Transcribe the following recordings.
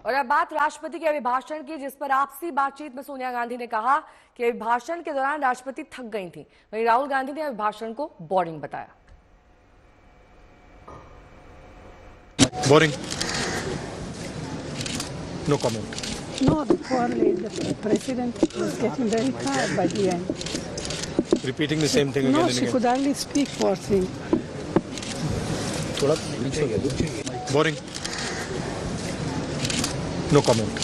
और अब बात राष्ट्रपति के अभिभाषण की, जिस पर आपसी बातचीत में सोनिया गांधी ने कहा कि अभिभाषण के दौरान राष्ट्रपति थक गई थी। वहीं राहुल गांधी ने अभिभाषण को बोरिंग बताया। Boring, no comment. No, the poor lady, the president was getting very tired by the end. Repeating the same thing again No, and she again. could hardly speak, poor thing. थोड़ा boring, no comment.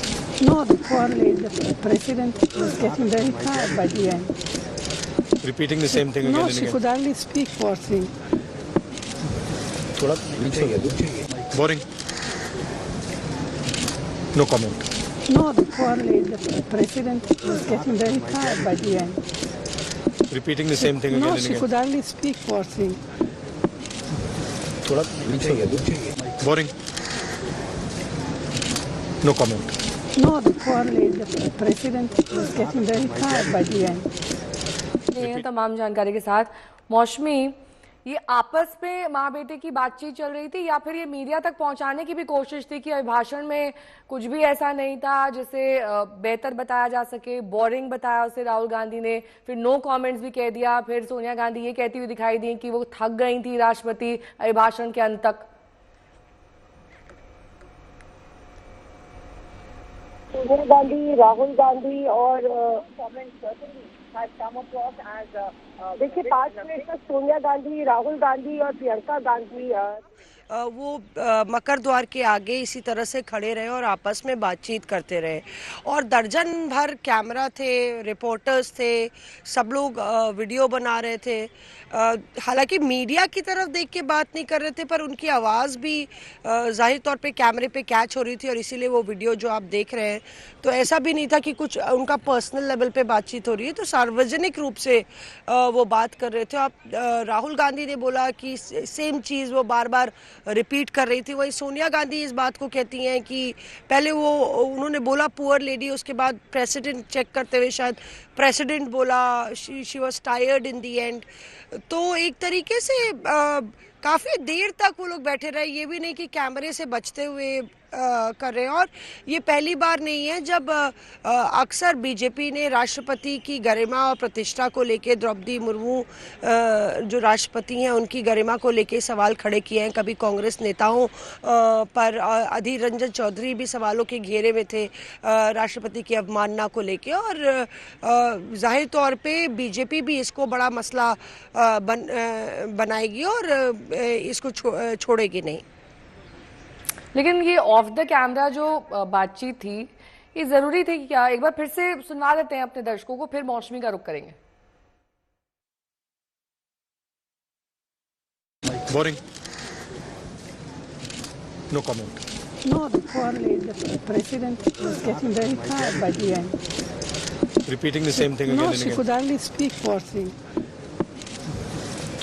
No, the poor lady, the president was getting very tired by the end. Repeating the same thing again No, and she again. could hardly speak, poor thing. थोड़ा boring, no comment. No, the poor lady, the president was getting very tired by the end. Repeating the same thing again No, and she again. could hardly speak, poor thing. थोड़ा boring, no comment. No, the poor lady, the president was getting very tired by the end. ये तमाम जानकारी के साथ मौसमी, ये आपस में माँ बेटे की बातचीत चल रही थी या फिर ये मीडिया तक पहुंचाने की भी कोशिश थी कि अभिभाषण में कुछ भी ऐसा नहीं था जिसे बेहतर बताया जा सके? बोरिंग बताया उसे राहुल गांधी ने, फिर नो कमेंट्स भी कह दिया, फिर सोनिया गांधी ये कहती हुई दिखाई दी कि वो थक गई थी राष्ट्रपति अभिभाषण के अंत तक। सोनिया गांधी, राहुल गांधी और देखिए 5 मिनट तक सोनिया गांधी, राहुल गांधी और प्रियंका गांधी वो मकर द्वार के आगे इसी तरह से खड़े रहे और आपस में बातचीत करते रहे और दर्जन भर कैमरा थे, रिपोर्टर्स थे, सब लोग वीडियो बना रहे थे। हालांकि मीडिया की तरफ देख के बात नहीं कर रहे थे, पर उनकी आवाज़ भी जाहिर तौर पे कैमरे पे कैच हो रही थी और इसीलिए वो वीडियो जो आप देख रहे हैं, तो ऐसा भी नहीं था कि कुछ उनका पर्सनल लेवल पे बातचीत हो रही है, तो सार्वजनिक रूप से वो बात कर रहे थे। आप राहुल गांधी ने बोला कि सेम चीज़ वो बार बार रिपीट कर रही थी। वही सोनिया गांधी इस बात को कहती हैं कि पहले उन्होंने बोला पुअर लेडी, उसके बाद प्रेसिडेंट चेक करते हुए शायद प्रेसिडेंट बोला she was tired in the end. तो एक तरीके से काफ़ी देर तक वो लोग बैठे रहे, ये भी नहीं कि कैमरे से बचते हुए कर रहे हैं। और ये पहली बार नहीं है जब अक्सर बीजेपी ने राष्ट्रपति की गरिमा और प्रतिष्ठा को लेके, द्रौपदी मुर्मू जो राष्ट्रपति हैं उनकी गरिमा को लेके सवाल खड़े किए हैं। कभी कांग्रेस नेताओं पर अधीर रंजन चौधरी भी सवालों के घेरे में थे राष्ट्रपति की अवमानना को लेके, और जाहिर तौर पे बीजेपी भी इसको बड़ा मसला बनाएगी और इसको छोड़ेगी नहीं। लेकिन ये ऑफ द कैमरा जो बातचीत थी, ये जरूरी थी क्या? एक बार फिर से सुनवा देते हैं अपने दर्शकों को, फिर मौसमी का रुख करेंगे। Boring, no comment. No, the poor lady, the president was getting very tired by the end. Repeating the same thing again No, and she again. could hardly speak, poor thing.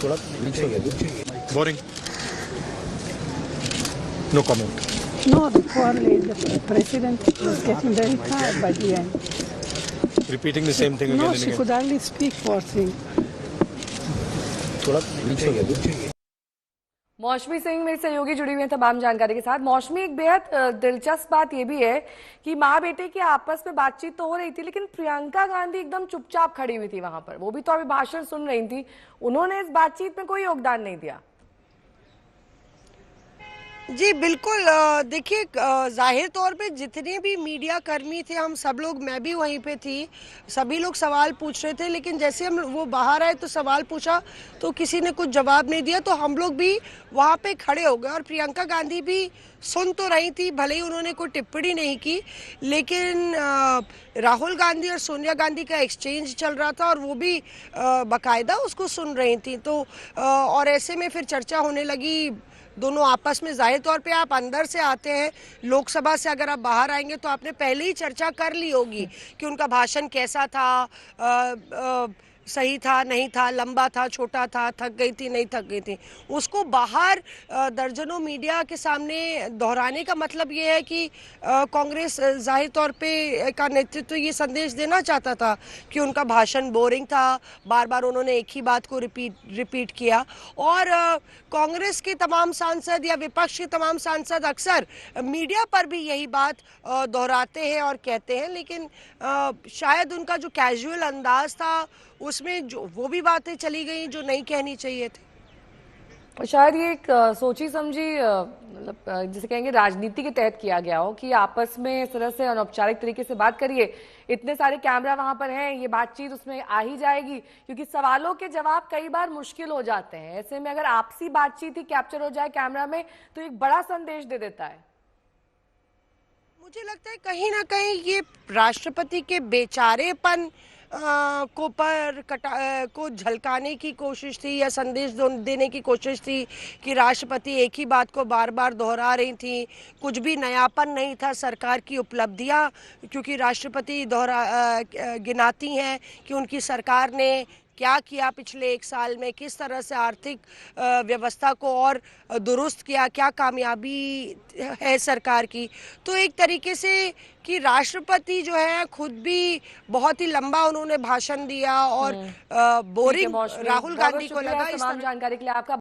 थोड़ा boring, no comment. No, the poor lady, the president was getting very tired by the end. Repeating the same thing again No, and she again. could hardly speak, poor thing. थोड़ा मौसमी सिंह मेरे सहयोगी जुड़ी हुई है तमाम जानकारी के साथ। मौसमी, एक बेहद दिलचस्प बात यह भी है कि माँ बेटे की आपस में बातचीत तो हो रही थी, लेकिन प्रियंका गांधी एकदम चुपचाप खड़ी हुई थी वहां पर। वो भी तो अभी भाषण सुन रही थी, उन्होंने इस बातचीत में कोई योगदान नहीं दिया। जी बिल्कुल, देखिए जाहिर तौर पे जितने भी मीडिया कर्मी थे, हम सब लोग, मैं भी वहीं पे थी, सभी लोग सवाल पूछ रहे थे, लेकिन जैसे हम वो बाहर आए तो सवाल पूछा तो किसी ने कुछ जवाब नहीं दिया, तो हम लोग भी वहाँ पे खड़े हो गए। और प्रियंका गांधी भी सुन तो रही थी, भले ही उन्होंने कोई टिप्पणी नहीं की, लेकिन राहुल गांधी और सोनिया गांधी का एक्सचेंज चल रहा था और वो भी बाकायदा उसको सुन रही थी। तो और ऐसे में फिर चर्चा होने लगी दोनों आपस में। जाहिर तौर पे आप अंदर से आते हैं लोकसभा से, अगर आप बाहर आएंगे तो आपने पहले ही चर्चा कर ली होगी कि उनका भाषण कैसा था, सही था नहीं था, लंबा था छोटा था, थक गई थी नहीं थक गई थी, उसको बाहर दर्जनों मीडिया के सामने दोहराने का मतलब ये है कि कांग्रेस जाहिर तौर पे का नेतृत्व ये संदेश देना चाहता था कि उनका भाषण बोरिंग था, बार बार उन्होंने एक ही बात को रिपीट किया। और कांग्रेस के तमाम सांसद या विपक्ष के तमाम सांसद अक्सर मीडिया पर भी यही बात दोहराते हैं और कहते हैं, लेकिन शायद उनका जो कैजुअल अंदाज था उसमें जो वो भी बातें चली गई जो नहीं कहनी चाहिए थी। शायद ये एक सोची समझी मतलब जिसे कहेंगे राजनीति के तहत किया गया हो कि आपस में इस तरह से अनौपचारिक तरीके से बात करिए, इतने सारे कैमरा वहां पर हैं, ये बातचीत उसमें आ ही जाएगी, क्योंकि सवालों के जवाब कई बार मुश्किल हो जाते हैं। ऐसे में अगर आपसी बातचीत ही कैप्चर हो जाए कैमरा में तो एक बड़ा संदेश दे देता है। मुझे लगता है कहीं ना कहीं ये राष्ट्रपति के बेचारेपन को झलकाने की कोशिश थी या संदेश देने की कोशिश थी कि राष्ट्रपति एक ही बात को बार बार दोहरा रही थी, कुछ भी नयापन नहीं था सरकार की उपलब्धियां, क्योंकि राष्ट्रपति गिनाती हैं कि उनकी सरकार ने क्या किया पिछले 1 साल में, किस तरह से आर्थिक व्यवस्था को और दुरुस्त किया, क्या कामयाबी है सरकार की। तो एक तरीके से कि राष्ट्रपति जो है खुद भी बहुत ही लंबा उन्होंने भाषण दिया और बोरिंग राहुल गांधी को लगा। तमाम जानकारी के लिए आपका